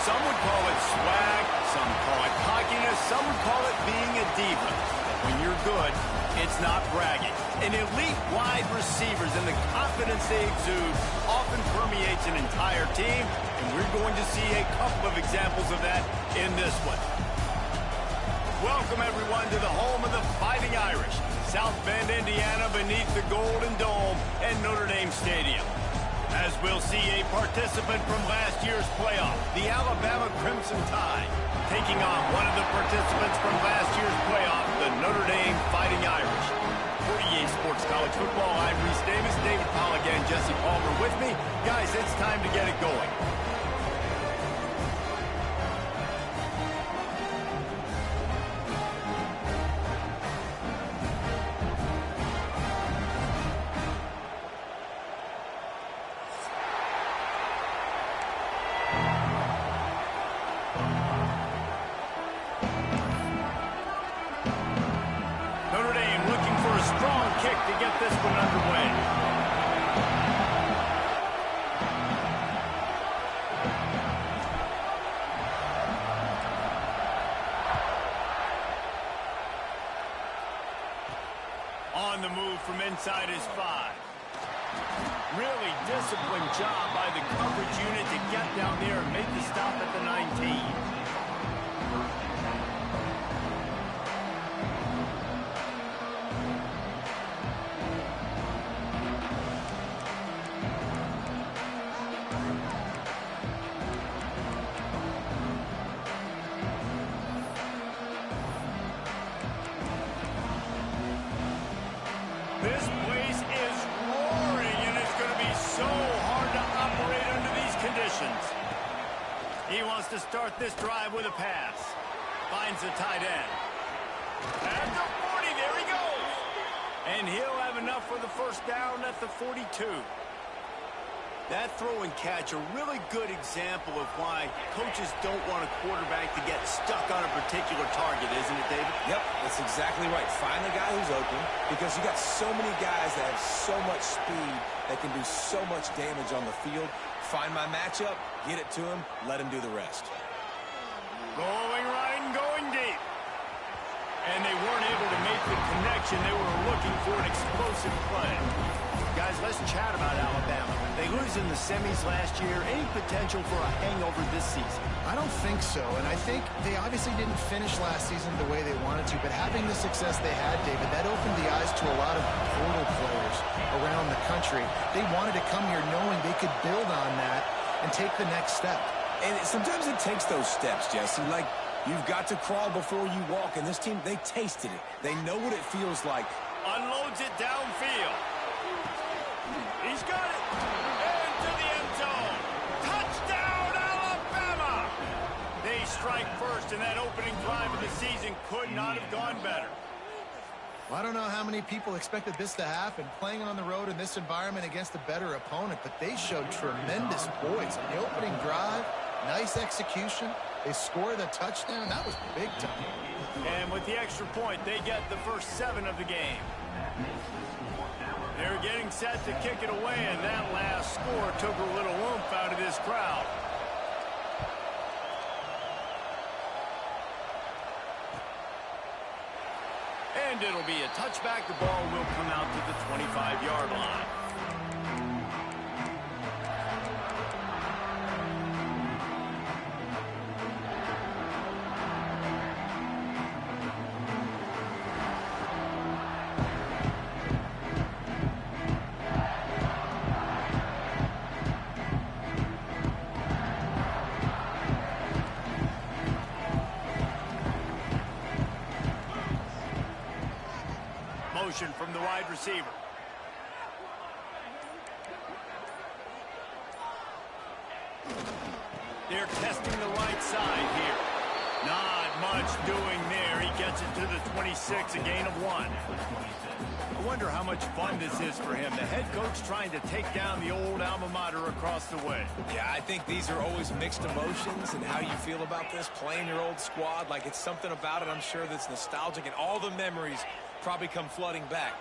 Some would call it swag, some call it cockiness, some would call it being a diva. But when you're good, it's not bragging. An elite wide receivers and the confidence they exude often permeates an entire team, and we're going to see a couple of examples of that in this one. Welcome, everyone, to the home of the Fighting Irish, South Bend, Indiana, beneath the Golden Dome and Notre Dame Stadium. As we'll see a participant from last year's playoff, the Alabama Crimson Tide, taking on one of the participants from last year's playoff, the Notre Dame Fighting Irish. For EA Sports College Football, I'm Reese Davis, David Pollack, and Jesse Palmer with me. Guys, it's time to get it going. On the move from inside his 5. Really disciplined job by the coverage unit to get down there and make the stop at the 19. This place is roaring, and it's going to be so hard to operate under these conditions. He wants to start this drive with a pass. Finds the tight end. At the 40, there he goes. And he'll have enough for the first down at the 42. That throw and catch, a really good example of why coaches don't want a quarterback to get stuck on a particular target, isn't it, David? Yep, that's exactly right. Find the guy who's open, because you got so many guys that have so much speed that can do so much damage on the field. Find my matchup, get it to him, let him do the rest. Going right and going deep. And they weren't able to make the connection. They were looking for an explosive play. Guys, let's chat about Alabama. They lose in the semis last year. Any potential for a hangover this season? I don't think so, and I think they obviously didn't finish last season the way they wanted to, but having the success they had, David, that opened the eyes to a lot of portal players around the country. They wanted to come here knowing they could build on that and take the next step. And sometimes it takes those steps, Jesse. Like, you've got to crawl before you walk, and this team, they tasted it. They know what it feels like. Unloads it downfield. He's got it. Into the end zone. Touchdown, Alabama! They strike first, and that opening drive of the season could not have gone better. Well, I don't know how many people expected this to happen, playing on the road in this environment against a better opponent, but they showed tremendous poise. In the opening drive, nice execution. They scored a touchdown. That was big time. And with the extra point, they get the first 7 of the game. They're getting set to kick it away, and that last score took a little oomph out of this crowd. And it'll be a touchback. The ball will come out to the 25-yard line. From the wide receiver. They're testing the right side here. Not much doing there. He gets it to the 26, a gain of 1. I wonder how much fun this is for him. The head coach trying to take down the old alma mater across the way. Yeah, I think these are always mixed emotions, and how you feel about this, playing your old squad. Like, it's something about it, I'm sure, that's nostalgic, and all the memories probably come flooding back.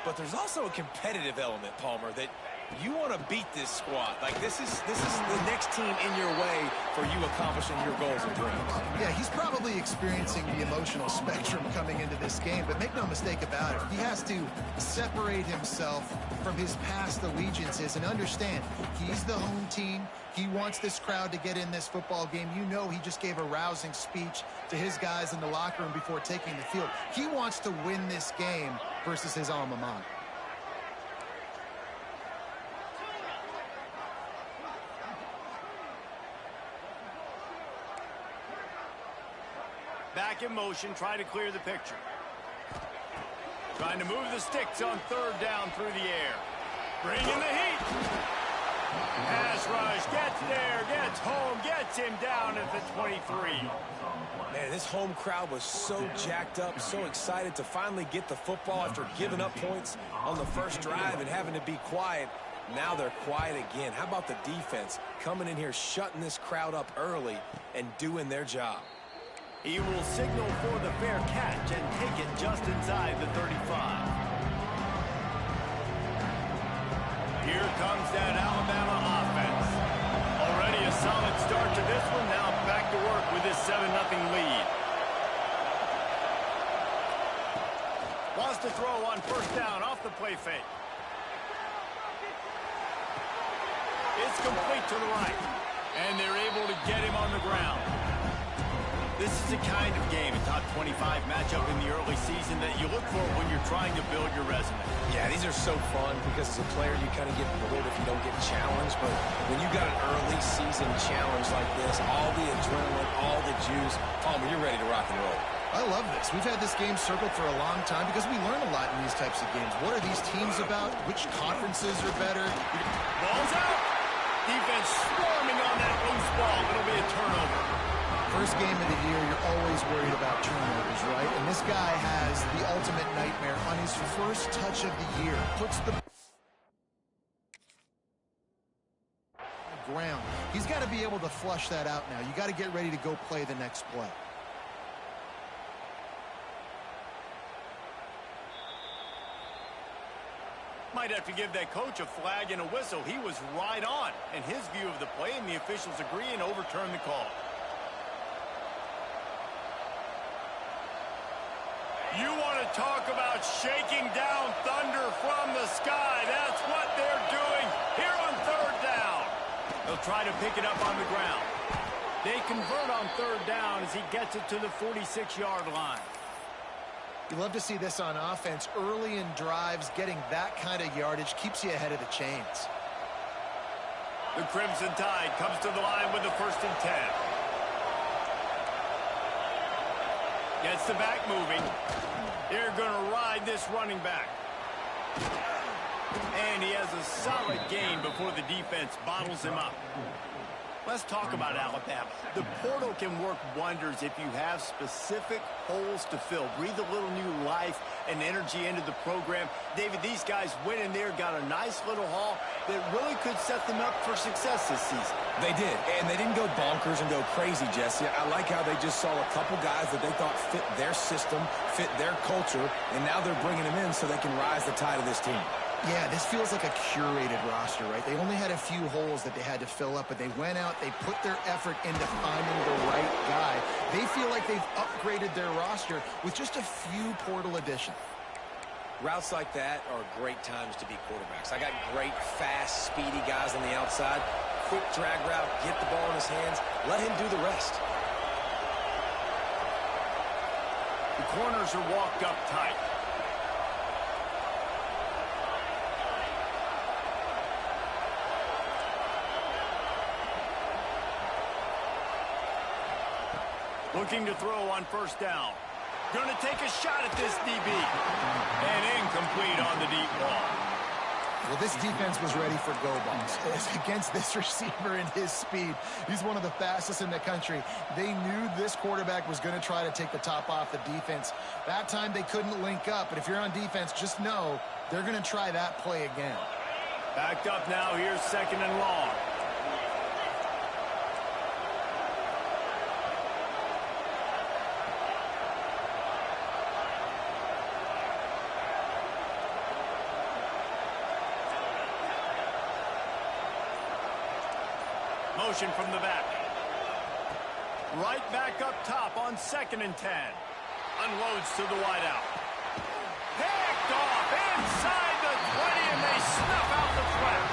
But there's also a competitive element, Palmer, that You want to beat this squad. Like, this is the next team in your way for you accomplishing your goals and dreams. Yeah, he's probably experiencing the emotional spectrum coming into this game, but make no mistake about it. He has to separate himself from his past allegiances and understand he's the home team. He wants this crowd to get in this football game. You know, he just gave a rousing speech to his guys in the locker room before taking the field. He wants to win this game versus his alma mater. Back in motion, try to clear the picture. Trying to move the sticks on third down through the air. Bring in the heat. Pass rush, gets there, gets home, gets him down at the 23. Man, this home crowd was so jacked up, so excited to finally get the football after giving up points on the first drive and having to be quiet. Now they're quiet again. How about the defense coming in here, shutting this crowd up early and doing their job? He will signal for the fair catch and take it just inside the 35. Here comes that Alabama offense. Already a solid start to this one. Now back to work with this 7-0 lead. Wants to throw on first down off the play fake. It's complete to the right. And they're able to get him on the ground. This is the kind of game, a top 25 matchup in the early season that you look for when you're trying to build your resume. Yeah, these are so fun because as a player you kind of get bored if you don't get challenged, but when you got an early season challenge like this, all the adrenaline, all the juice, Palmer, you're ready to rock and roll. I love this. We've had this game circled for a long time because we learn a lot in these types of games. What are these teams about? Which conferences are better? Ball's out. Defense swarming on that loose ball. It'll be a turnover. First game of the year, you're always worried about turnovers, right? And this guy has the ultimate nightmare on his first touch of the year. Puts the ground. He's got to be able to flush that out now. You got to get ready to go play the next play. Might have to give that coach a flag and a whistle. He was right on in his view of the play, and the officials agree and overturn the call. You want to talk about shaking down thunder from the sky. That's what they're doing here on third down. They'll try to pick it up on the ground. They convert on third down as he gets it to the 46-yard line. You love to see this on offense. Early in drives, getting that kind of yardage keeps you ahead of the chains. The Crimson Tide comes to the line with the 1st and 10. Gets the back moving. They're going to ride this running back. And he has a solid gain before the defense bottles him up. Let's talk about Alabama. The portal can work wonders if you have specific holes to fill. Breathe a little new life and energy into the program. David, these guys went in there, got a nice little haul that really could set them up for success this season. They did, and they didn't go bonkers and go crazy, Jesse. I like how they just saw a couple guys that they thought fit their system, fit their culture, and now they're bringing them in so they can rise the tide of this team. Yeah, this feels like a curated roster, right? They only had a few holes that they had to fill up, but they went out, they put their effort into finding the right guy. They feel like they've upgraded their roster with just a few portal additions. Routes like that are great times to be quarterbacks. I got great, fast, speedy guys on the outside. Quick drag route, get the ball in his hands, let him do the rest. The corners are walked up tight. Looking to throw on first down. Going to take a shot at this DB. And incomplete on the deep ball. Well, this defense was ready for go balls. Against this receiver and his speed, he's one of the fastest in the country. They knew this quarterback was going to try to take the top off the defense. That time they couldn't link up, but if you're on defense, just know they're going to try that play again. Backed up now, here's 2nd and long. motion from the back. Right back up top on 2nd and 10. Unloads to the wideout. Picked off inside the 20, and they snuff out the threat.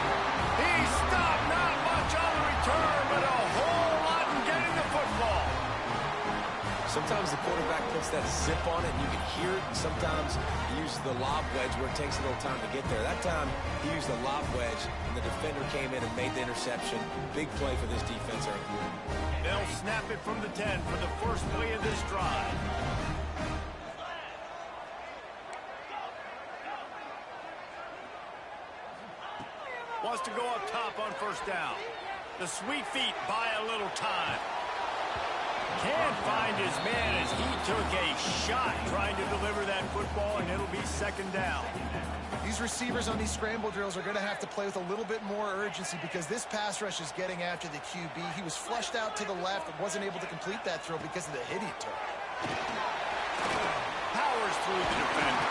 He stopped, not much on the return, but a whole lot in getting the football. Sometimes the quarterback puts that zip on it, and you can hear it. And sometimes he uses the lob wedge where it takes a little time to get there. That time, he used the lob wedge, and the defender came in and made the interception. Big play for this defense early. They'll snap it from the 10 for the first play of this drive. Wants to go up top on 1st down. The sweet feet buy a little time. Can't find his man as he took a shot trying to deliver that football, and it'll be 2nd down. These receivers on these scramble drills are going to have to play with a little bit more urgency because this pass rush is getting after the QB. He was flushed out to the left and wasn't able to complete that throw because of the hit he took. Powers through the defender.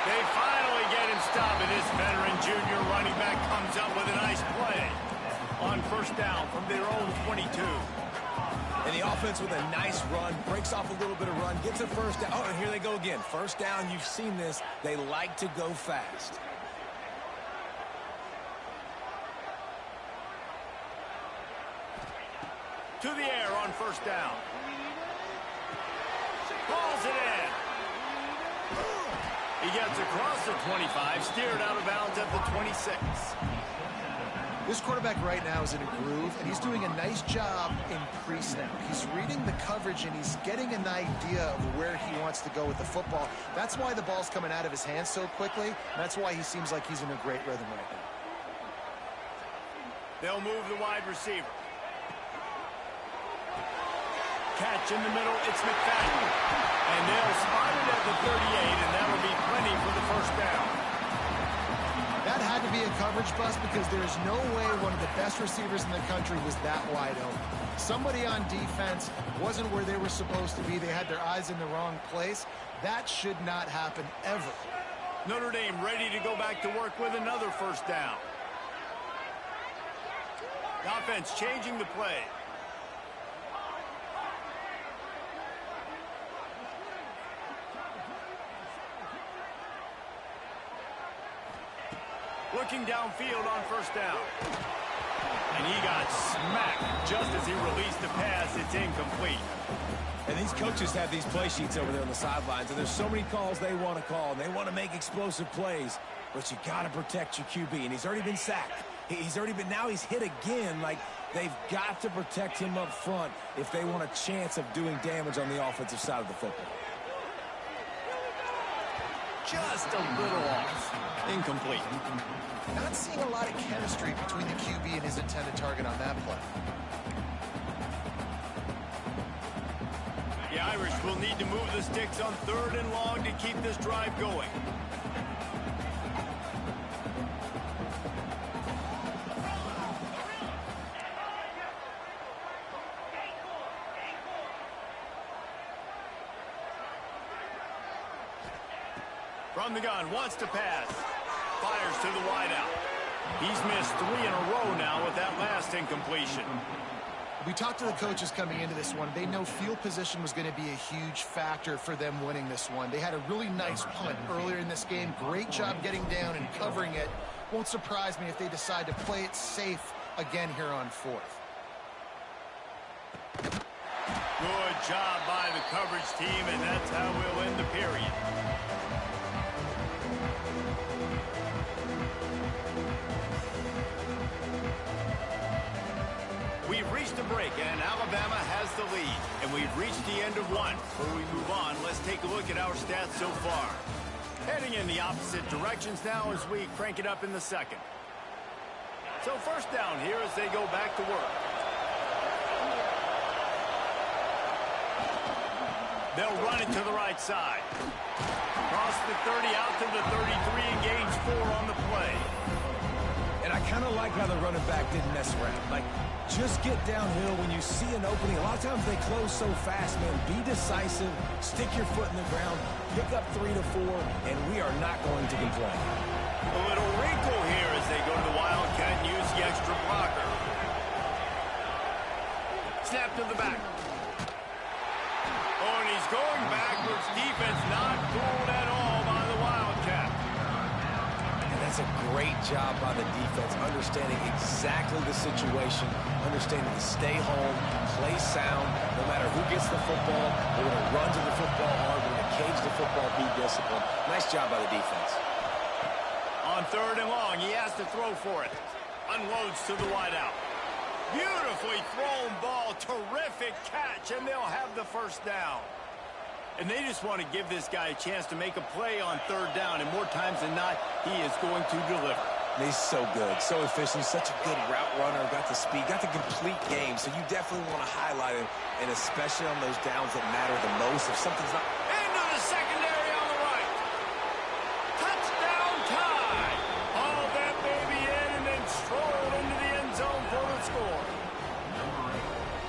They finally get him stopped, and this veteran junior running back comes up with a nice play on 1st down from their own 22. And the offense with a nice run, breaks off a little bit of run, gets a 1st down. Oh, and here they go again. 1st down, you've seen this. They like to go fast. To the air on 1st down. Balls it in. He gets across the 25, steered out of bounds at the 26. This quarterback right now is in a groove, and he's doing a nice job in pre-snap. He's reading the coverage, and he's getting an idea of where he wants to go with the football. That's why the ball's coming out of his hands so quickly, and that's why he seems like he's in a great rhythm right now. They'll move the wide receiver. Catch in the middle, it's McFadden. And they'll spot it at the 38, and that'll be plenty for the 1st down. That had to be a coverage bust because there is no way one of the best receivers in the country was that wide open. Somebody on defense wasn't where they were supposed to be. They had their eyes in the wrong place. That should not happen ever. Notre Dame ready to go back to work with another 1st down. The offense changing the play. Looking downfield on 1st down. And he got smacked just as he released the pass. It's incomplete. And these coaches have these play sheets over there on the sidelines, and there's so many calls they want to call, and they want to make explosive plays, but you got to protect your QB, and he's already been sacked. Now he's hit again. Like, they've got to protect him up front if they want a chance of doing damage on the offensive side of the football. Just a little off. Incomplete. Not seeing a lot of chemistry between the QB and his intended target on that play. The Irish will need to move the sticks on 3rd and long to keep this drive going. From the gun, wants to pass. Fires to the wideout. He's missed 3 in a row now with that last incompletion. We talked to the coaches coming into this one. They know field position was going to be a huge factor for them winning this one. They had a really nice punt earlier in this game. Great job getting down and covering it. Won't surprise me if they decide to play it safe again here on 4th. Good job by the coverage team, and that's how we'll end the period. We've reached a break, and Alabama has the lead. And we've reached the end of one. Before we move on, let's take a look at our stats so far. Heading in the opposite directions now as we crank it up in the 2nd. So 1st down here as they go back to work. They'll run it to the right side. Cross the 30 out to the 33 and gains 4 on the play. And I kind of like how the running back didn't mess around. Like, just get downhill when you see an opening. A lot of times they close so fast, man. Be decisive, stick your foot in the ground, pick up 3 to 4, and we are not going to complain. A little wrinkle here as they go to the Wildcat and use the extra blocker. Snap to the back. Oh, and he's going backwards. Defense not fooled at all by the Wildcat. And that's a great job by the defense, understanding exactly the situation, understanding to stay home, play sound. No matter who gets the football, we're going to run to the football hard. We're going to cage the football, be disciplined. Nice job by the defense. On 3rd and long, he has to throw for it. Unloads to the wideout. Beautifully thrown ball. Terrific catch, and they'll have the first down. And they just want to give this guy a chance to make a play on 3rd down, and more times than not, he is going to deliver. He's so good, so efficient, such a good route runner, got the speed, got the complete game, so you definitely want to highlight him, and especially on those downs that matter the most. If something's not... Into the secondary on the right. Touchdown tie. All that baby in and then strolled into the end zone for the score.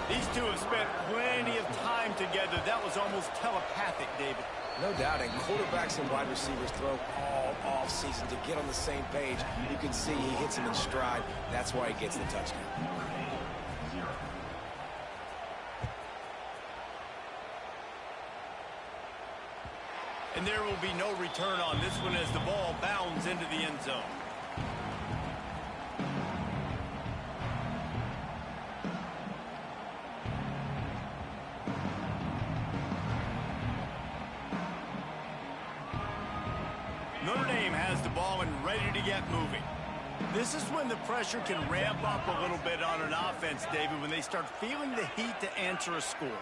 These two have spent plenty of time together. That was almost telepathic, David. No doubt, and quarterbacks and wide receivers throw all off-season to get on the same page. You can see he hits him in stride. That's why he gets the touchdown. And there will be no return on this one as the ball bounds into the end zone. Notre Dame has the ball and ready to get moving. This is when the pressure can ramp up a little bit on an offense, David, when they start feeling the heat to answer a score.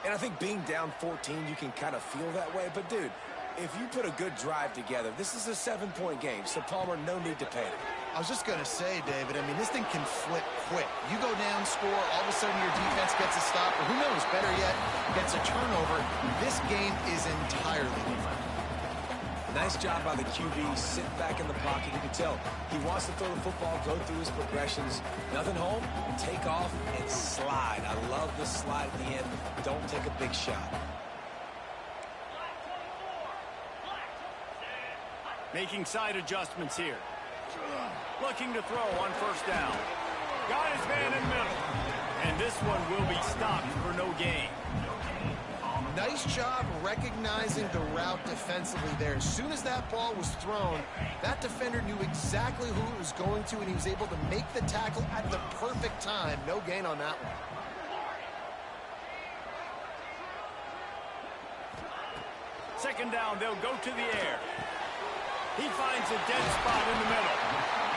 And I think being down 14, you can kind of feel that way. But, dude, if you put a good drive together, this is a 7-point game. So, Palmer, no need to panic. I was just going to say, David, I mean, this thing can flip quick. You go down, score, all of a sudden your defense gets a stop, or who knows, better yet, gets a turnover. This game is entirely different. Nice job by the QB, sit back in the pocket. You can tell he wants to throw the football, go through his progressions. Nothing home, take off, and slide. I love this slide at the end. Don't take a big shot. Making side adjustments here. Looking to throw on 1st down. Got his man in middle. And this one will be stopped for no gain. Nice job recognizing the route defensively there. As soon as that ball was thrown, that defender knew exactly who it was going to, and he was able to make the tackle at the perfect time. No gain on that one. Second down, they'll go to the air. He finds a dead spot in the middle.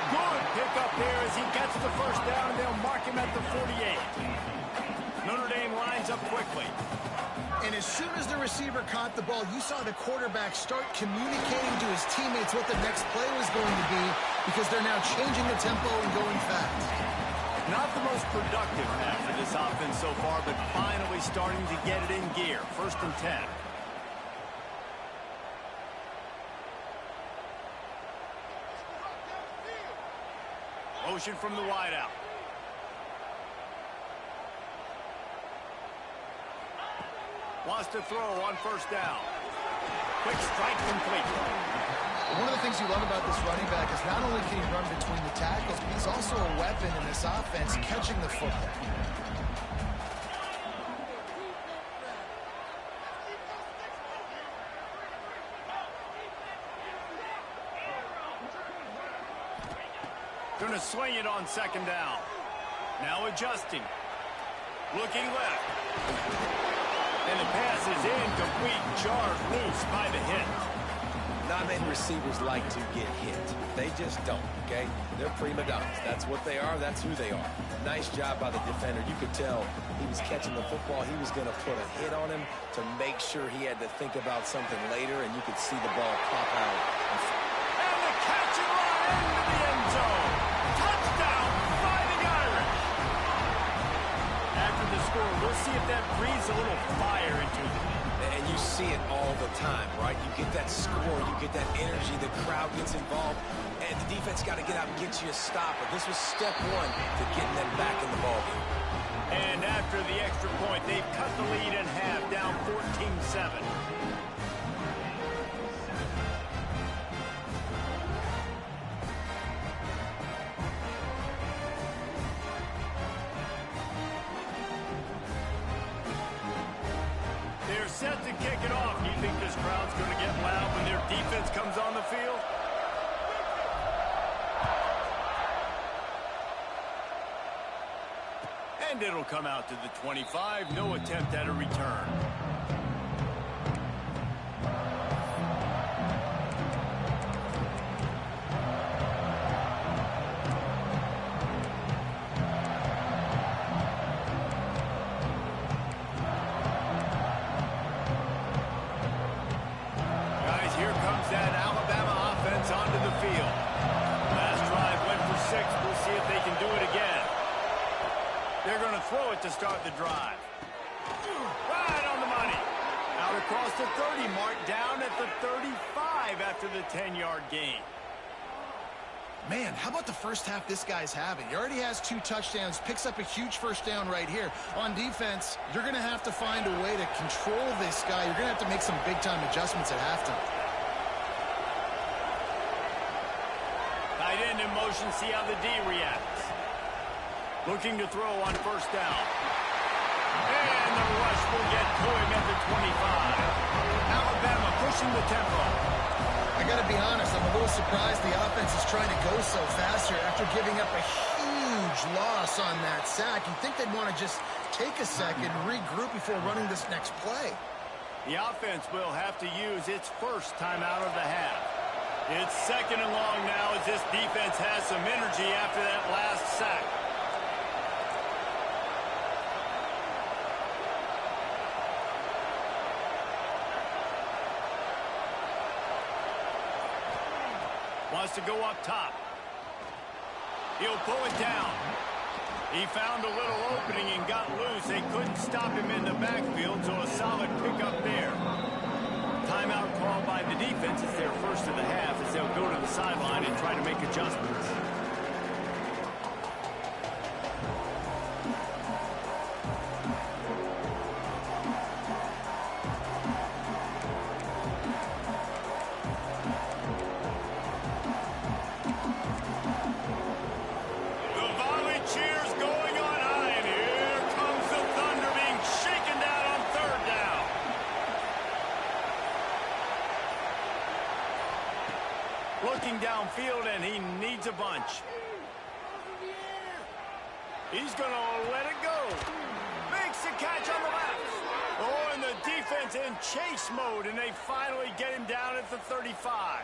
Good pickup there as he gets the 1st down. They'll mark him at the 48. Notre Dame lines up quickly. And as soon as the receiver caught the ball, you saw the quarterback start communicating to his teammates what the next play was going to be, because they're now changing the tempo and going fast. Not the most productive half for this offense so far, but finally starting to get it in gear. 1st and 10. Motion from the wideout. Wants to throw on 1st down. Quick strike complete. One of the things you love about this running back is not only can he run between the tackles, but he's also a weapon in this offense, catching the football. Going to swing it on 2nd down. Now adjusting. Looking left. And the pass is incomplete. Jarred loose by the hit. Not many receivers like to get hit. They just don't, okay? They're prima donnas. That's what they are. That's who they are. Nice job by the defender. You could tell he was catching the football. He was going to put a hit on him to make sure he had to think about something later, and you could see the ball pop out. And the catch and run into the end zone. Touchdown, Fighting Irish. After the score, we'll see if that breathes a little fire into them. And you see it all the time, right? You get that score, you get that energy, the crowd gets involved, and the defense got to get out and get you a stop. But this was step one to getting them back in the ballgame. And after the extra point, they've cut the lead in half, down 14-7. kick it off. Do you think this crowd's going to get loud when their defense comes on the field? And it'll come out to the 25. No attempt at a return. Guys, here comes that Alabama offense onto the field. Last drive went for 6. We'll see if they can do it again. They're going to throw it to start the drive. Right on the money. Out across the 30 mark, down at the 35 after the 10-yard gain. Man, how about the first half this guy's having? He already has 2 touchdowns, picks up a huge first down right here. On defense, you're going to have to find a way to control this guy. You're going to have to make some big-time adjustments at halftime. Tight end in motion, see how the D reacts. Looking to throw on first down. And the rush will get to him at the 25. Alabama pushing the tempo. I got to be honest, I'm a little surprised the offense is trying to go so fast here after giving up a huge loss on that sack. You'd think they'd want to just take a second and regroup before running this next play. The offense will have to use its first timeout of the half. It's second and long now as this defense has some energy after that last sack. Wants to go up top. He'll pull it down. He found a little opening and got loose. They couldn't stop him in the backfield, so a solid pickup there. Timeout called by the defense. It's their first of the half as they'll go to the sideline and try to make adjustments. Looking downfield, and he needs a bunch. He's going to let it go. Makes the catch on the left. Oh, and the defense in chase mode, and they finally get him down at the 35.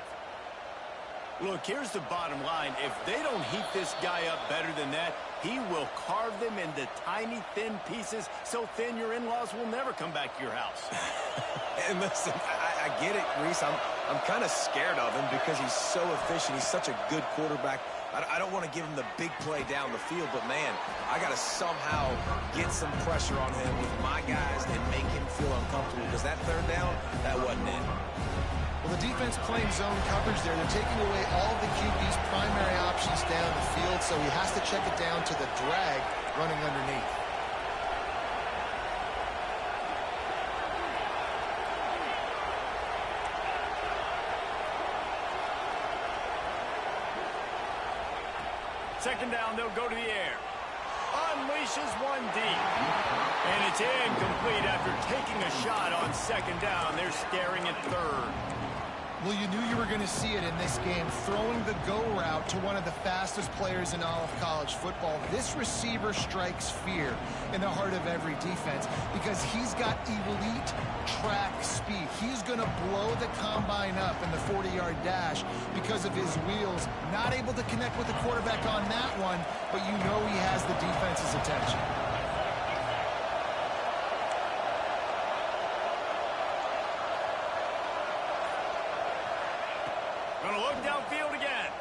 Look, here's the bottom line. If they don't heat this guy up better than that, he will carve them into tiny, thin pieces, so thin your in-laws will never come back to your house. And listen, I get it, Reese. I'm kind of scared of him because he's so efficient. He's such a good quarterback. I don't want to give him the big play down the field, but, man, I got to somehow get some pressure on him with my guys and make him feel uncomfortable because that third down, that wasn't it. Well, the defense playing zone coverage there. They're taking away all the QB's primary options down the field, so he has to check it down to the drag running underneath. Second down, they'll go to the air. Unleashes one deep. And it's incomplete after taking a shot on second down. They're staring at third. Well, you knew you were going to see it in this game, throwing the go route to one of the fastest players in all of college football. This receiver strikes fear in the heart of every defense because he's got elite track speed. He's going to blow the combine up in the 40-yard dash because of his wheels. Not able to connect with the quarterback on that one, but you know he has the defense's attention. Gonna look downfield again.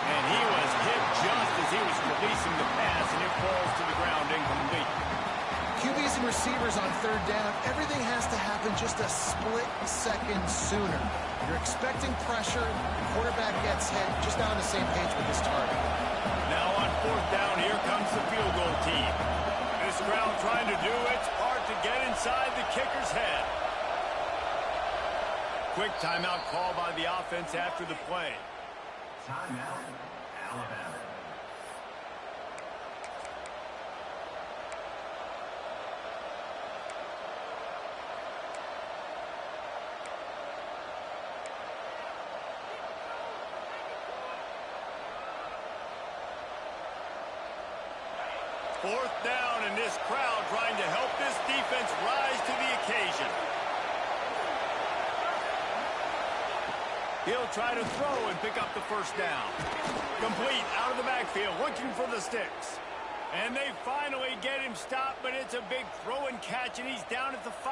And he was hit just as he was releasing the pass, and it falls to the ground incomplete. QBs and receivers on third down, everything has to happen just a split second sooner. You're expecting pressure, the quarterback gets hit, just not on the same page with his target. Now on fourth down, here comes the field goal team. This crowd trying to do its part to get inside the kicker's head. Quick timeout call by the offense after the play. Timeout, Alabama. 4th down, and this crowd trying to help this defense rise to the occasion. He'll try to throw and pick up the 1st down. Complete out of the backfield, looking for the sticks. And they finally get him stopped, but it's a big throw and catch, and he's down at the 5.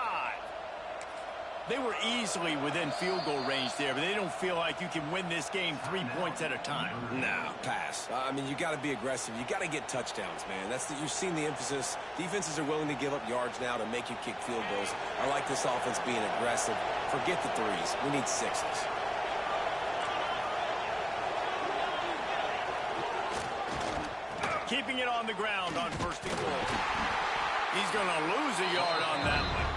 They were easily within field goal range there, but they don't feel like you can win this game 3 points at a time. Nah, pass. I mean, you got to be aggressive. You got to get touchdowns, man. You've seen the emphasis. Defenses are willing to give up yards now to make you kick field goals. I like this offense being aggressive. Forget the 3s. We need 6s. Keeping it on the ground on 1st and goal. He's going to lose a yard on that one.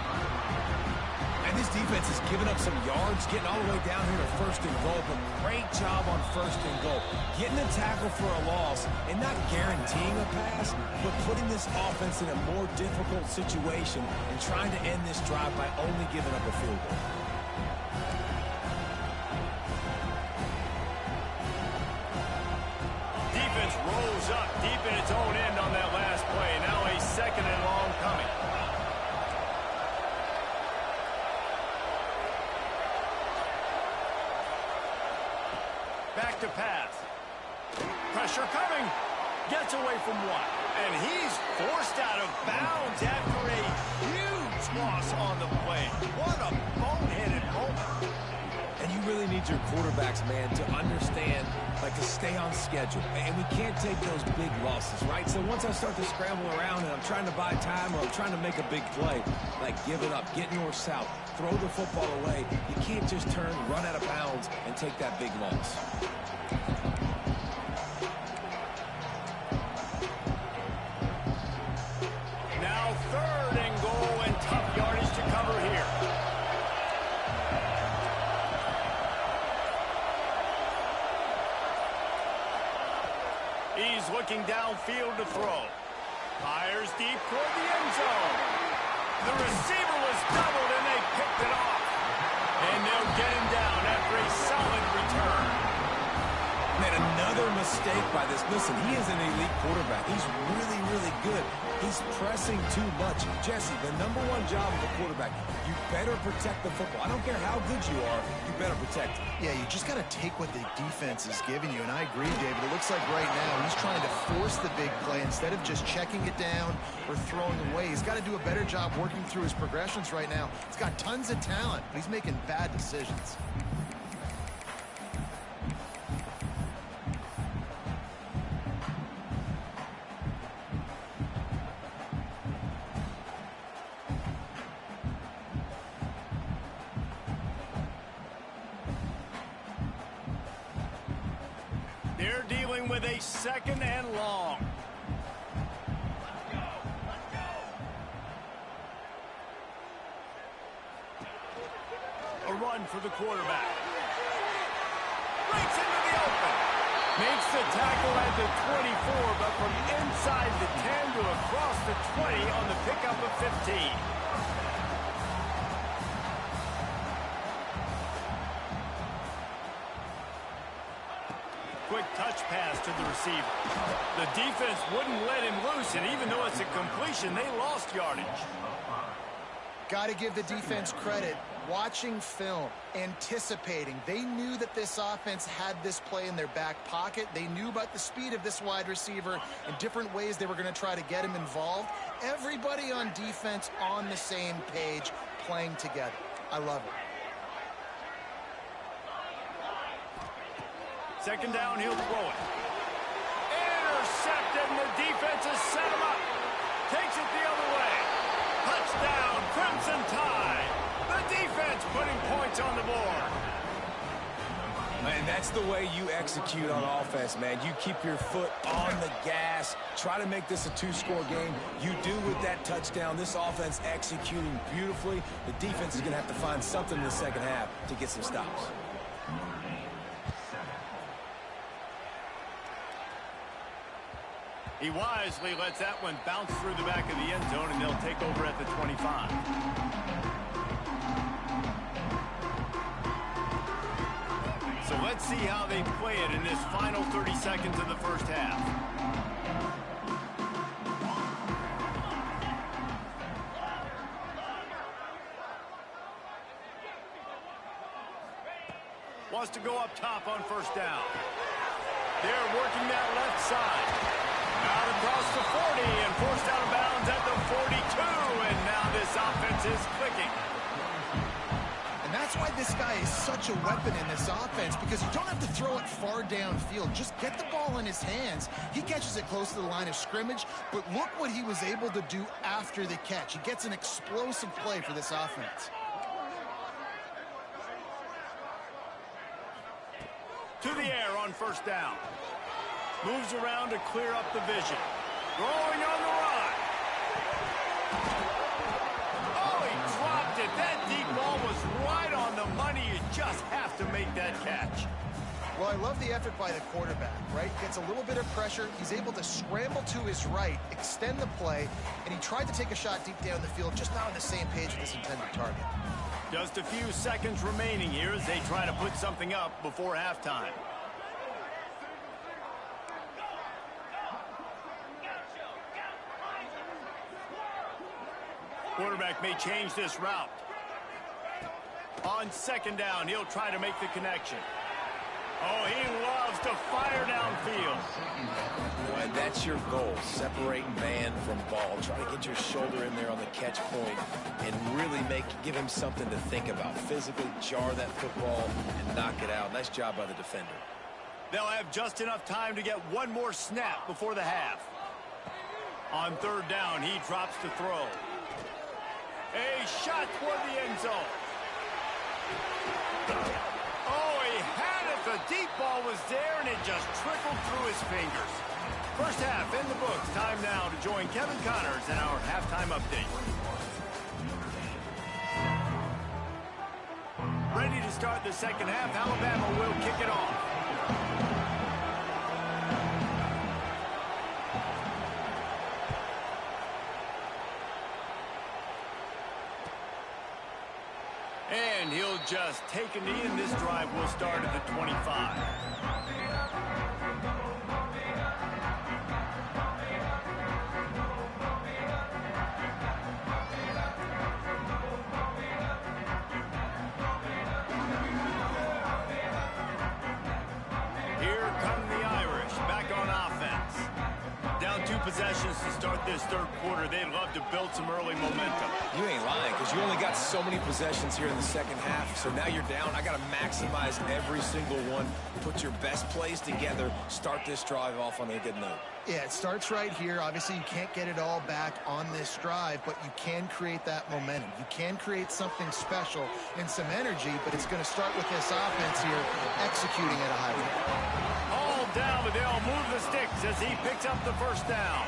And this defense has given up some yards, getting all the way down here to 1st and goal, but great job on 1st and goal. Getting a tackle for a loss and not guaranteeing a pass, but putting this offense in a more difficult situation and trying to end this drive by only giving up a field goal. Defense rolls up deep in its own end on that last play. Now a 2nd and long coming. Back to pass. Pressure coming. Gets away from one. And he's forced out of bounds after a huge loss on the play. What a boneheaded moment. And you really need your quarterbacks, man, to understand, like, to stay on schedule. And we can't take those big losses, right? So once I start to scramble around and I'm trying to buy time or I'm trying to make a big play, like, give it up, get north-south, throw the football away. You can't just turn, run out of bounds, and take that big loss. Now 3rd and goal, and tough yardage to cover here. He's looking downfield to throw. Fires deep toward the end zone. The receiver was doubled, and they picked it off. And they'll get him down after a solid return. Man, another mistake by this. Listen, he is an elite quarterback. He's really, really good. He's pressing too much. Jesse, the #1 job of a quarterback, you better protect the football. I don't care how good you are, you better protect it. Yeah, you just got to take what the defense is giving you. And I agree, David. It looks like right now he's trying to force the big play instead of just checking it down or throwing away. He's got to do a better job working through his progressions right now. He's got tons of talent, but he's making bad decisions. They're dealing with a 2nd and long. A run for the quarterback. Breaks into the open. Makes the tackle at the 24, but from inside the 10 to across the 20 on the pickup of 15. Quick touch pass to the receiver. The defense wouldn't let him loose, and even though it's a completion, they lost yardage. Got to give the defense credit. Watching film, anticipating. They knew that this offense had this play in their back pocket. They knew about the speed of this wide receiver and different ways they were going to try to get him involved. Everybody on defense on the same page, playing together. I love it. 2nd down, he'll throw it. Intercepted, and the defense has set him up. Takes it the other way. Touchdown, Crimson Tide. The defense putting points on the board. And that's the way you execute on offense, man. You keep your foot on the gas. Try to make this a 2-score game. You do with that touchdown. This offense executing beautifully. The defense is going to have to find something in the 2nd half to get some stops. He wisely lets that one bounce through the back of the end zone, and they'll take over at the 25. So let's see how they play it in this final 30 seconds of the 1st half. Wants to go up top on first down. They're working that left side. Out across the 40 and forced out of bounds at the 42. And now this offense is clicking. And that's why this guy is such a weapon in this offense, because you don't have to throw it far downfield. Just get the ball in his hands. He catches it close to the line of scrimmage, but look what he was able to do after the catch. He gets an explosive play for this offense. To the air on first down. Moves around to clear up the vision. Throwing on the run. Oh, he dropped it. That deep ball was right on the money. You just have to make that catch. Well, I love the effort by the quarterback, right? Gets a little bit of pressure. He's able to scramble to his right, extend the play, and he tried to take a shot deep down the field, just not on the same page with his intended target. Just a few seconds remaining here as they try to put something up before halftime. Quarterback may change this route. On second down, he'll try to make the connection. Oh, he loves to fire downfield. Boy, that's your goal. Separate man from ball. Try to get your shoulder in there on the catch point and really give him something to think about. Physically jar that football and knock it out. Nice job by the defender. They'll have just enough time to get one more snap before the half. On third down, he drops to throw. A shot toward the end zone. Oh, he had it. The deep ball was there, and it just trickled through his fingers. First half in the books. Time now to join Kevin Connors in our halftime update. Ready to start the second half. Alabama will kick it off. And he'll just take a knee, and this drive will start at the 25. Here come the Irish, back on offense. Down 2 possessions to start this third quarter. They'd love to build some early momentum. You ain't lying, because you only got so many possessions here in the second half, so now you're down. I got to maximize every single one. Put your best plays together. Start this drive off on a good note. Yeah, it starts right here. Obviously, you can't get it all back on this drive, but you can create that momentum. You can create something special and some energy, but it's going to start with this offense here executing at a high rate. All down, but they'll move the sticks as he picks up the first down.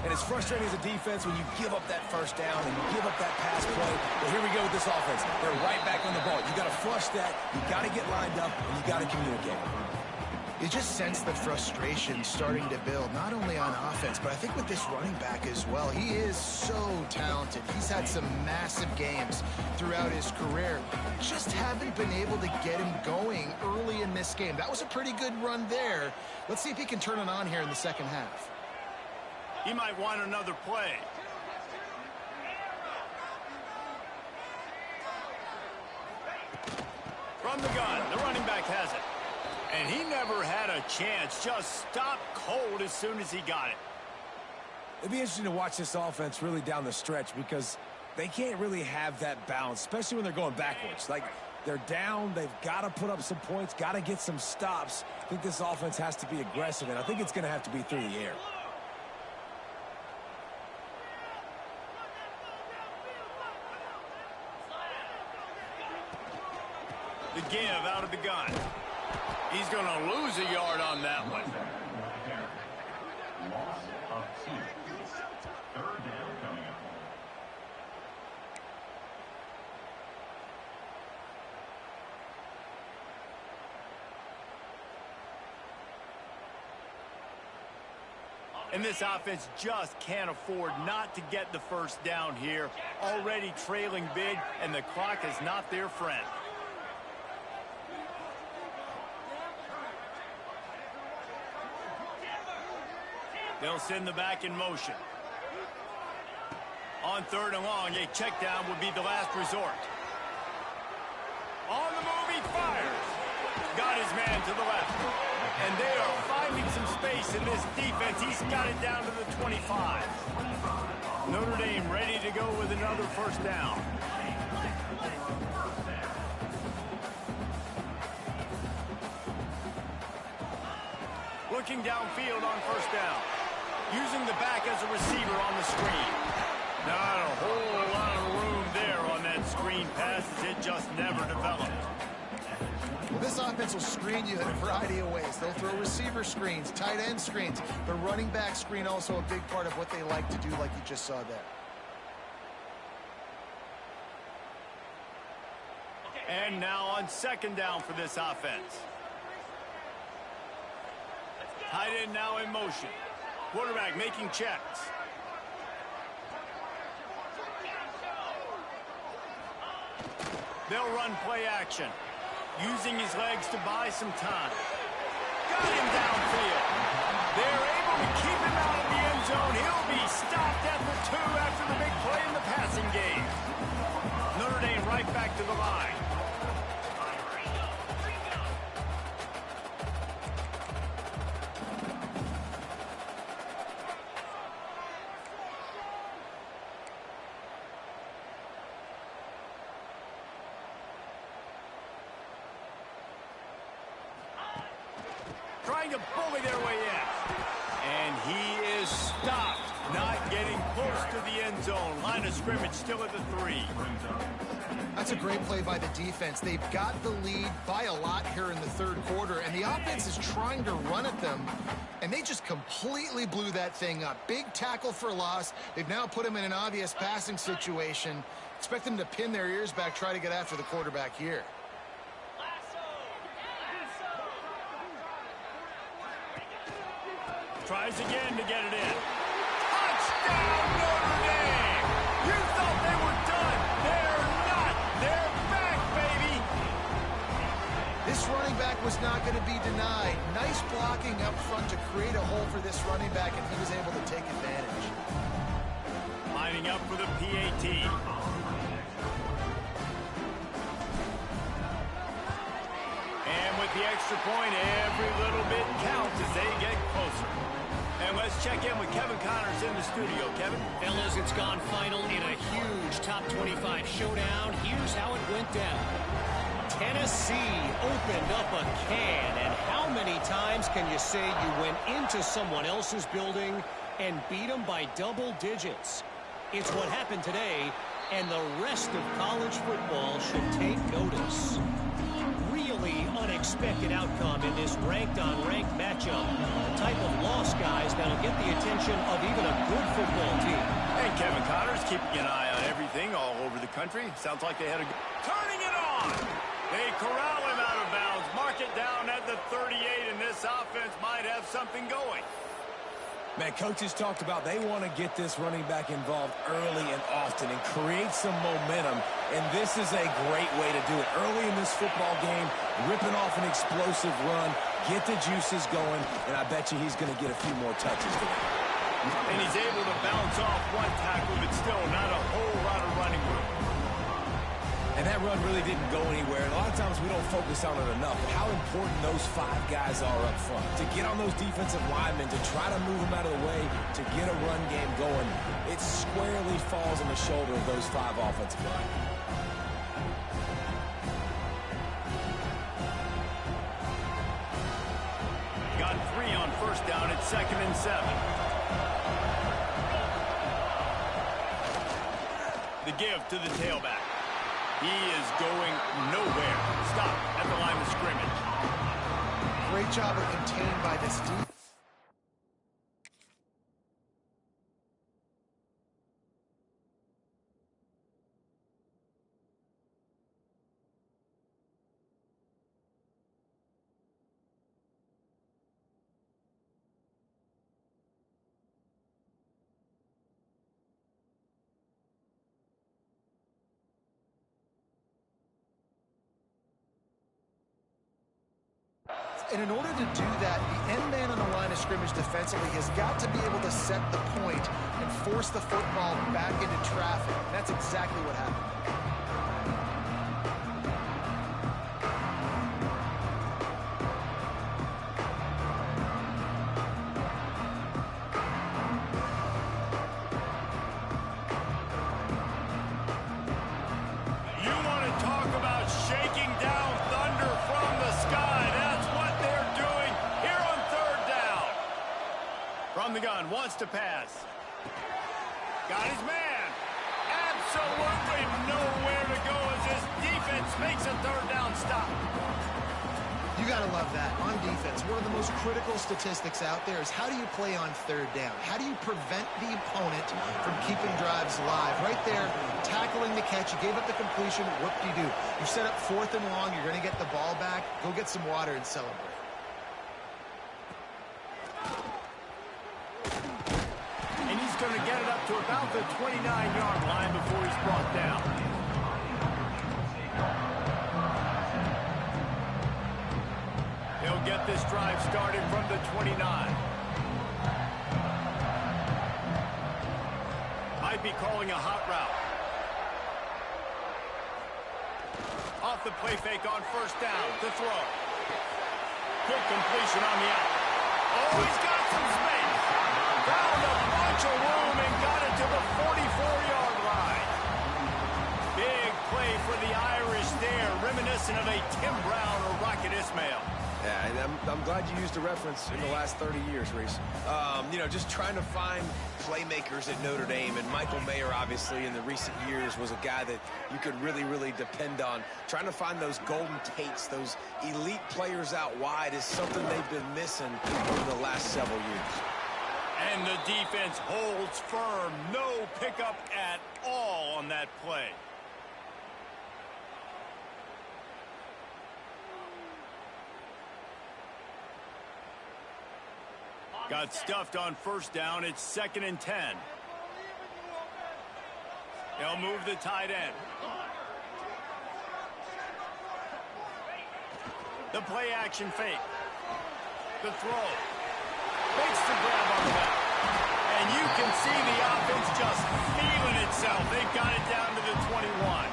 And it's frustrating as a defense when you give up that first down and you give up that pass play. But here we go with this offense. They're right back on the ball. You got to flush that. You got to get lined up, and you got to communicate. You just sense the frustration starting to build, not only on offense, but I think with this running back as well. He is so talented. He's had some massive games throughout his career. Just haven't been able to get him going early in this game. That was a pretty good run there. Let's see if he can turn it on here in the second half. He might want another play. From the gun, the running back has it. And he never had a chance. Just stopped cold as soon as he got it. It'd be interesting to watch this offense really down the stretch, because they can't really have that balance, especially when they're going backwards. Like, they're down, they've got to put up some points, got to get some stops. I think this offense has to be aggressive, and I think it's going to have to be through the air. The give out of the gun. He's going to lose a yard on that one. Loss of 2. Third down coming up. And this offense just can't afford not to get the first down here. Already trailing big, and the clock is not their friend. They'll send the back in motion. On third and long, a check down would be the last resort. On the move, he fires. Got his man to the left. And they are finding some space in this defense. He's got it down to the 25. Notre Dame ready to go with another first down. Looking downfield on first down. Using the back as a receiver on the screen. Not a whole lot of room there on that screen pass as it just never developed. Well, this offense will screen you in a variety of ways. They'll throw receiver screens, tight end screens. The running back screen also a big part of what they like to do, like you just saw there. And now on second down for this offense. Tight end now in motion. Quarterback making checks. They'll run play action. Using his legs to buy some time. Got him downfield. They're able to keep him out of the end zone. He'll be stopped at the 2 after the big play in the passing game. Notre Dame right back to the line. Trying to bully their way in. And he is stopped. Not getting close to the end zone. Line of scrimmage still at the 3. That's a great play by the defense. They've got the lead by a lot here in the third quarter, and the offense is trying to run at them, and they just completely blew that thing up. Big tackle for loss. They've now put him in an obvious passing situation. Expect them to pin their ears back, try to get after the quarterback here. Tries again to get it in. Touchdown, Notre Dame! You thought they were done. They're not. They're back, baby! This running back was not going to be denied. Nice blocking up front to create a hole for this running back, and he was able to take advantage. Lining up for the PAT. And with the extra point, every little bit counts as they get closer. And let's check in with Kevin Connors in the studio. Kevin? Fellas, it's gone final in a huge top 25 showdown. Here's how it went down. Tennessee opened up a can, and how many times can you say you went into someone else's building and beat them by double digits? It's what happened today, and the rest of college football should take notice. Really unexpected outcome in this ranked-on-ranked matchup. The type of loss, guys, that'll get the attention of even a good football team. And Kevin Connors keeping an eye on everything all over the country. Sounds like they had a... Turning it on! They corral him out of bounds. Mark it down at the 38, and this offense might have something going. Man, coaches talked about they want to get this running back involved early and often and create some momentum, and this is a great way to do it. Early in this football game, ripping off an explosive run, get the juices going, and I bet you he's going to get a few more touches today. And he's able to bounce off one tackle, but still not a whole lot of running room. And that run really didn't go anywhere. And a lot of times we don't focus on it enough. But how important those 5 guys are up front. To get on those defensive linemen, to try to move them out of the way, to get a run game going. It squarely falls on the shoulder of those 5 offensive linemen. Got 3 on first down at 2nd and 7. The give to the tailback. He is going nowhere. Stop at the line of scrimmage. Great job of contained by this defense. And in order to do that, the end man on the line of scrimmage defensively has got to be able to set the point and force the football back into traffic. That's exactly what happened. wants to pass. Got his man. Absolutely nowhere to go as his defense makes a third down stop. You got to love that. On defense, one of the most critical statistics out there is how do you play on third down? How do you prevent the opponent from keeping drives alive? Right there, tackling the catch. You gave up the completion. What do? You set up 4th and long. You're going to get the ball back. Go get some water and celebrate. And he's going to get it up to about the 29-yard line before he's brought down. He'll get this drive started from the 29. Might be calling a hot route. Off the play fake on first down. The throw. Quick completion on the out. Oh, he's got some space. Found a bunch of room and got it to the 44-yard line. Big play for the Irish there, reminiscent of a Tim Brown or Rocket Ismail. Yeah, and I'm glad you used a reference in the last 30 years, Reese. You know, just trying to find playmakers at Notre Dame, and Michael Mayer, obviously, in the recent years, was a guy that you could really, really depend on. Trying to find those golden Tates, those elite players out wide is something they've been missing over the last several years. And the defense holds firm. No pickup at all on that play. Got stuffed on first down. It's 2nd and 10. They'll move the tight end. The play action fake. The throw. Makes the grab on the back. And you can see the offense just feeling itself. They've got it down to the 21.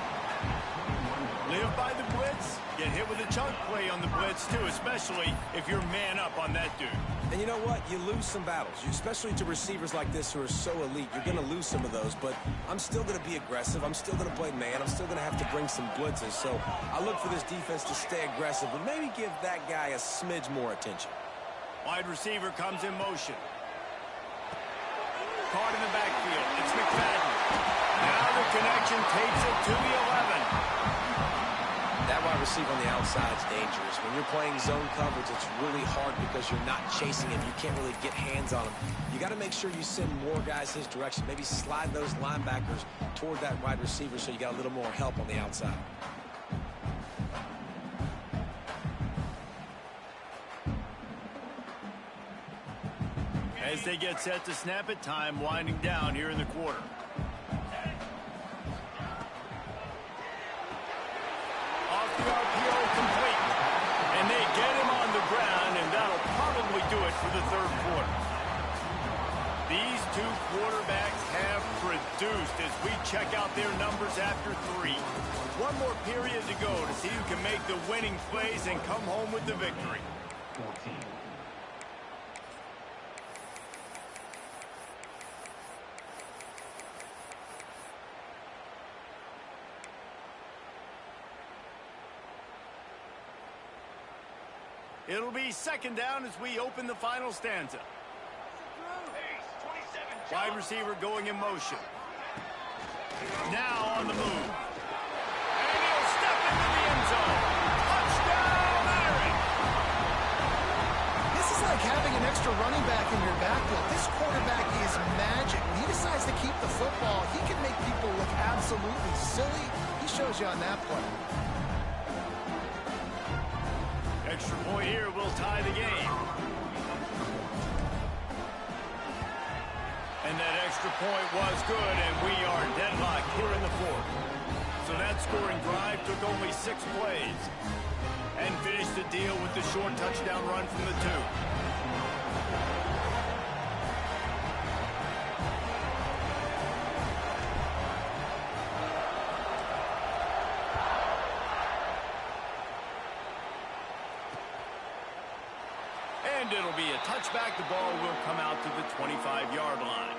Live by the blitz. Get hit with a chunk play on the blitz, too, especially if you're man up on that dude. And you know what? You lose some battles, especially to receivers like this who are so elite. You're going to lose some of those, but I'm still going to be aggressive. I'm still going to play man. I'm still going to have to bring some blitzes. So I look for this defense to stay aggressive, but maybe give that guy a smidge more attention. Wide receiver comes in motion. Caught in the backfield. It's McFadden. Now the connection takes it to the 11. That wide receiver on the outside is dangerous. When you're playing zone coverage, it's really hard because you're not chasing him. You can't really get hands on him. You got to make sure you send more guys his direction. Maybe slide those linebackers toward that wide receiver so you got a little more help on the outside. As they get set to snap it, time winding down here in the quarter. Off the RPO complete. And they get him on the ground, and that'll probably do it for the third quarter. These two quarterbacks have produced as we check out their numbers after 3. One more period to go to see who can make the winning plays and come home with the victory. 14. It'll be 2nd down as we open the final stanza. Wide receiver going in motion. Now on the move. And he'll step into the end zone. Touchdown, Irish! This is like having an extra running back in your backfield. This quarterback is magic. When he decides to keep the football, he can make people look absolutely silly. He shows you on that play. Extra point here will tie the game. And that extra point was good, and we are deadlocked here in the 4th. So that scoring drive took only 6 plays and finished the deal with the short touchdown run from the 2. And it'll be a touchback. The ball will come out to the 25-yard line.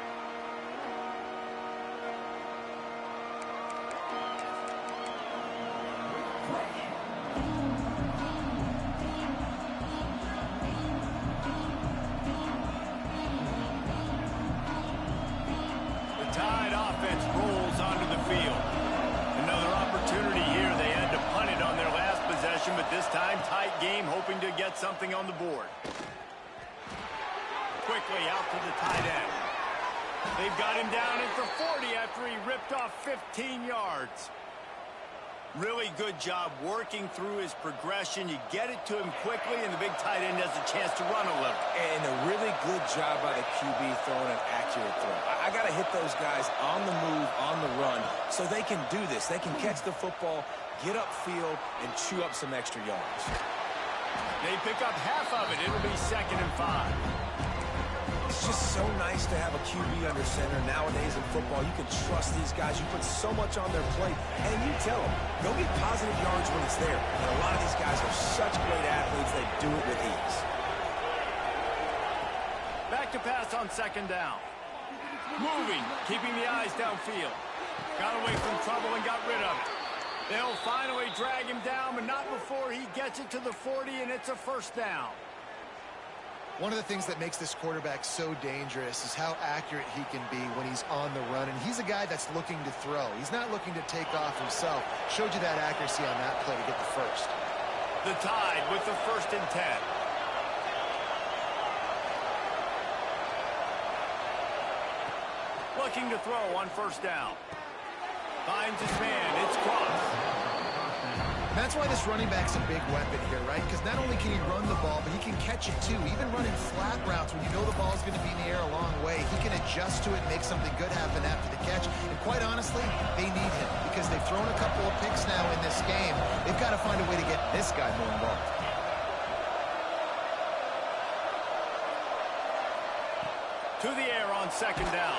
This time, tight game, hoping to get something on the board. Quickly out to the tight end. They've got him down at the 40 after he ripped off 15 yards. Really good job working through his progression. You get it to him quickly, and the big tight end has a chance to run a little. And a really good job by the QB throwing an accurate throw. I got to hit those guys on the move, on the run, so they can do this. They can catch the football, get upfield, and chew up some extra yards. They pick up half of it. It'll be 2nd and 5. It's just so nice to have a QB under center. Nowadays in football, you can trust these guys. You put so much on their plate, and you tell them, go get positive yards when it's there. And a lot of these guys are such great athletes, they do it with ease. Back to pass on 2nd down. Moving, keeping the eyes downfield. Got away from trouble and got rid of it. They'll finally drag him down, but not before he gets it to the 40, and it's a 1st down. One of the things that makes this quarterback so dangerous is how accurate he can be when he's on the run. And he's a guy that's looking to throw. He's not looking to take off himself. Showed you that accuracy on that play to get the 1st. The Tide with the 1st and 10. Looking to throw on 1st down. Finds his man. It's crossed. And that's why this running back's a big weapon here, right? Because not only can he run the ball, but he can catch it too. Even running flat routes when you know the ball's going to be in the air a long way, he can adjust to it, make something good happen after the catch. And quite honestly, they need him because they've thrown a couple of picks now in this game. They've got to find a way to get this guy more involved. To the air on 2nd down.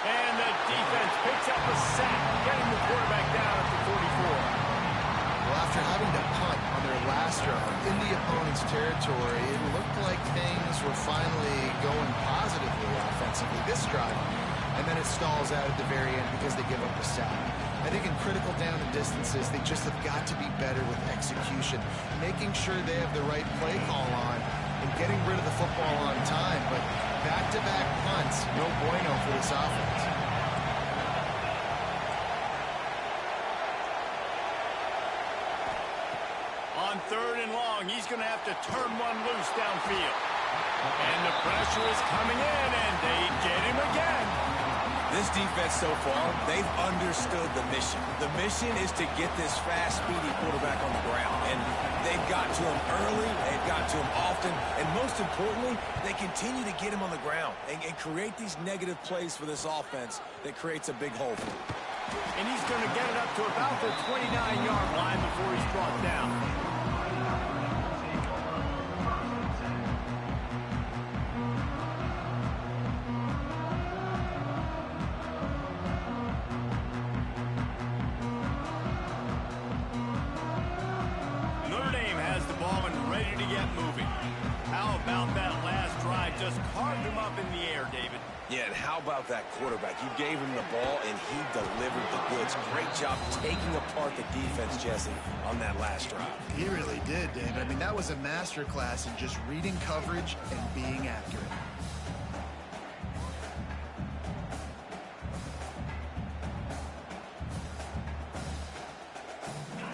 And the defense picks up a sack, getting the quarterback down at the 44. Well, after having to punt on their last drive in the opponent's territory, it looked like things were finally going positively offensively this drive. And then it stalls out at the very end because they give up a sack. I think in critical down and distances, they just have got to be better with execution, making sure they have the right play call on and getting rid of the football on time. But back-to-back punts, no bueno for this offense. On 3rd and long, he's going to have to turn one loose downfield. And the pressure is coming in, and they get him again. This defense so far, they've understood the mission. The mission is to get this fast, speedy quarterback on the ground. And they've got to him early, they've got to him often, and most importantly, they continue to get him on the ground and create these negative plays for this offense that creates a big hole for him. And he's going to get it up to about the 29-yard line before he's brought down. Notre Dame has the ball and ready to get moving. How about that last drive? Just carved him up in the air, David. Yeah, and how about that quarterback? You gave him the ball, and he delivered the goods. Great job taking apart the defense, Jesse, on that last drive. He really did, David. I mean, that was a masterclass in just reading coverage and being accurate.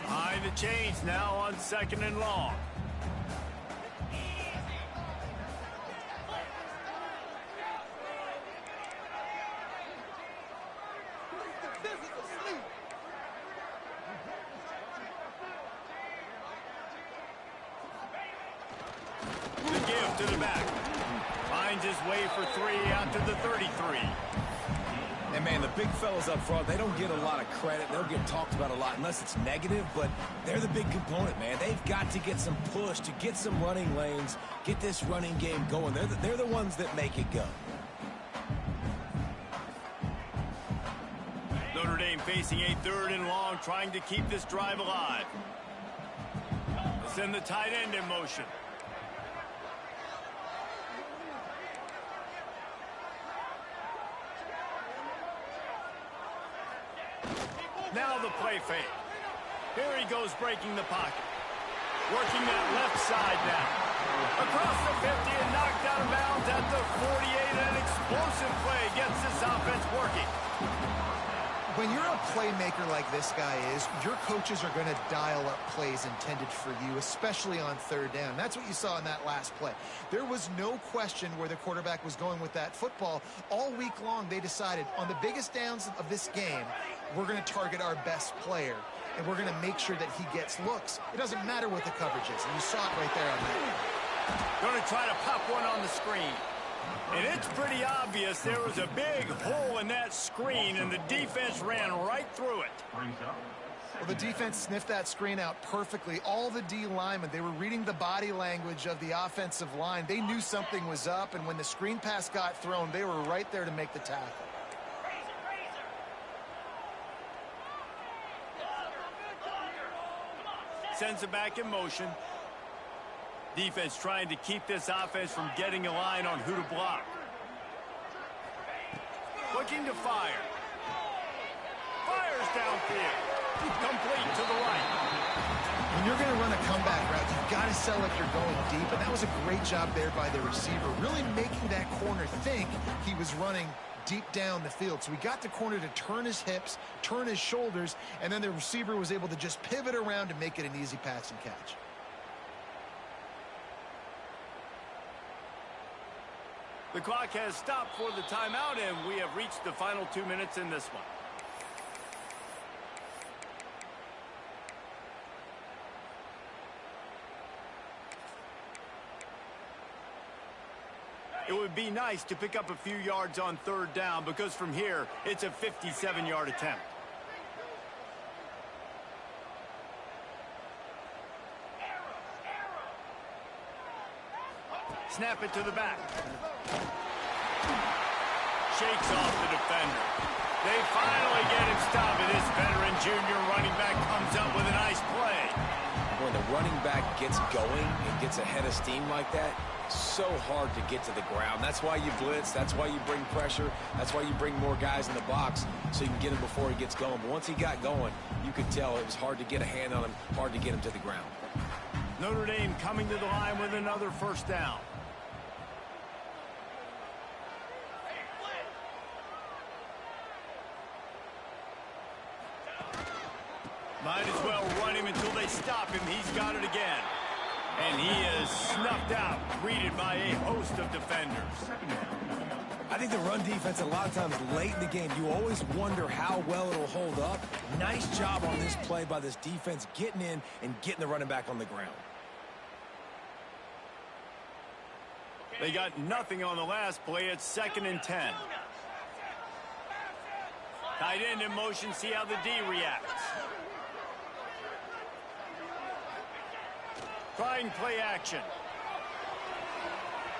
Behind the chains now on 2nd and long. To the back. Finds his way for 3 out to the 33. And, man, the big fellas up front, they don't get a lot of credit. They'll get talked about a lot unless it's negative, but they're the big component, man. They've got to get some push, to get some running lanes, get this running game going. They're the ones that make it go. Notre Dame facing a 3rd and long, trying to keep this drive alive. Send the tight end in motion. Now the play fake. Here he goes breaking the pocket. Working that left side now. Across the 50 and knocked out of bounds at the 48. An explosive play gets this offense working. When you're a playmaker like this guy is, your coaches are going to dial up plays intended for you, especially on third down. That's what you saw in that last play. There was no question where the quarterback was going with that football. All week long, they decided on the biggest downs of this game, we're going to target our best player, and we're going to make sure that he gets looks. It doesn't matter what the coverage is, and you saw it right there on that. Going to try to pop one on the screen. And it's pretty obvious there was a big hole in that screen, and the defense ran right through it. Well, the defense sniffed that screen out perfectly. All the D linemen, they were reading the body language of the offensive line. They knew something was up, and when the screen pass got thrown, they were right there to make the tackle. Sends it back in motion. Defense trying to keep this offense from getting a line on who to block. Looking to fire. Fires downfield. Complete to the right. When you're going to run a comeback route, you've got to sell like you're going deep, and that was a great job there by the receiver, really making that corner think he was running deep down the field. So we got the corner to turn his hips, turn his shoulders, and then the receiver was able to just pivot around and make it an easy pass and catch. The clock has stopped for the timeout, and we have reached the final 2 minutes in this one. It would be nice to pick up a few yards on third down, because from here, it's a 57-yard attempt. Snap it to the back. Shakes off the defender. They finally get him stopped, and this veteran junior running back comes up with a nice play. When the running back gets going and gets ahead of steam like that, so hard to get to the ground. That's why you blitz. That's why you bring pressure. That's why you bring more guys in the box so you can get him before he gets going. But once he got going, you could tell it was hard to get a hand on him, hard to get him to the ground. Notre Dame coming to the line with another first down. Might as well run him until they stop him. He's got it again. And he is snuffed out, greeted by a host of defenders. I think the run defense, a lot of times late in the game, you always wonder how well it'll hold up. Nice job on this play by this defense, getting in and getting the running back on the ground. They got nothing on the last play. It's 2nd and 10. Tight end in motion, see how the D reacts. Trying play action.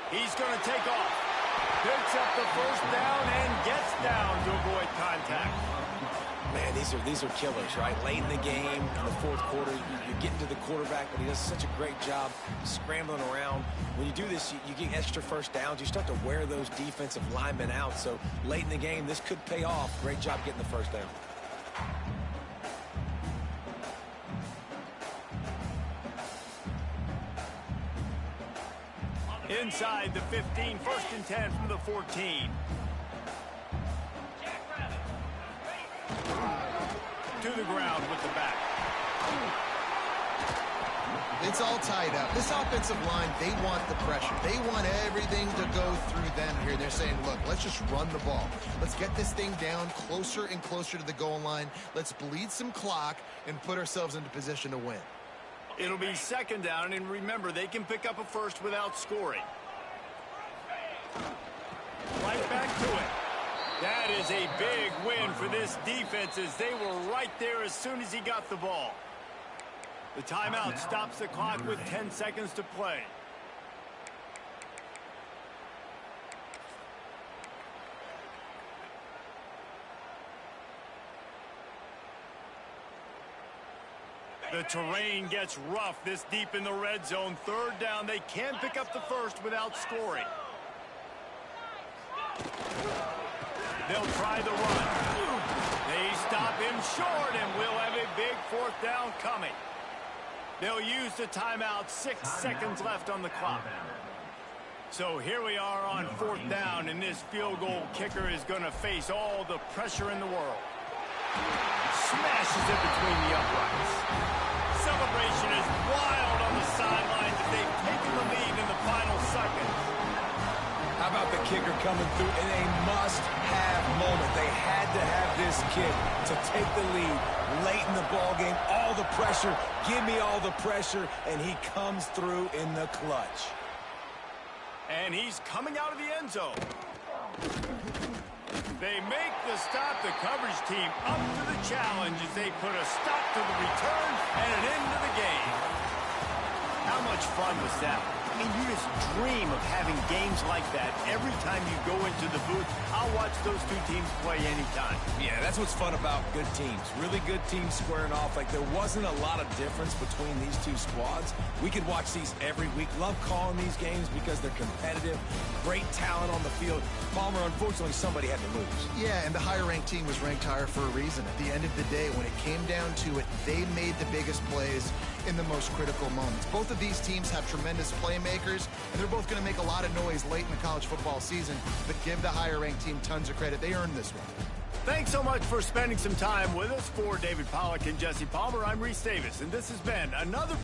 He's going to take off. Picks up the first down and gets down to avoid contact. Man, these are killers, right? Late in the game, in the fourth quarter, you're getting to the quarterback, but he does such a great job scrambling around. When you do this, you get extra first downs. You start to wear those defensive linemen out. So late in the game, this could pay off. Great job getting the first down. Inside the 15, 1st and 10 from the 14. To the ground with the back. It's all tied up. This offensive line, they want the pressure. They want everything to go through them here. They're saying, look, let's just run the ball. Let's get this thing down closer and closer to the goal line. Let's bleed some clock and put ourselves into position to win. It'll be 2nd down, and remember, they can pick up a first without scoring. Right back to it. That is a big win for this defense, as they were right there as soon as he got the ball. The timeout stops the clock with 10 seconds to play. The terrain gets rough this deep in the red zone. 3rd down, they can pick up the first without scoring. They'll try the run. They stop him short, and we'll have a big 4th down coming. They'll use the timeout. 6 seconds left on the clock. So here we are on 4th down, and this field goal kicker is going to face all the pressure in the world. Smashes it between the uprights. Celebration is wild on the sidelines as they've taken the lead in the final seconds. How about the kicker coming through in a must-have moment? They had to have this kick to take the lead late in the ball game. All the pressure, give me all the pressure, and he comes through in the clutch. And he's coming out of the end zone. They make the stop. The coverage team up to the challenge as they put a stop to the return and an end to the game. How much fun was that? I mean, you just dream of having games like that every time you go into the booth. I'll watch those two teams play anytime. Yeah, that's what's fun about good teams. Really good teams squaring off. Like, there wasn't a lot of difference between these two squads. We could watch these every week. Love calling these games because they're competitive. Great talent on the field. Palmer, unfortunately, somebody had to lose. Yeah, and the higher-ranked team was ranked higher for a reason. At the end of the day, when it came down to it, they made the biggest plays in the most critical moments. Both of these teams have tremendous playmakers, and they're both going to make a lot of noise late in the college football season, but give the higher-ranked team tons of credit. They earned this one. Thanks so much for spending some time with us. For David Pollack and Jesse Palmer, I'm Reese Davis, and this has been another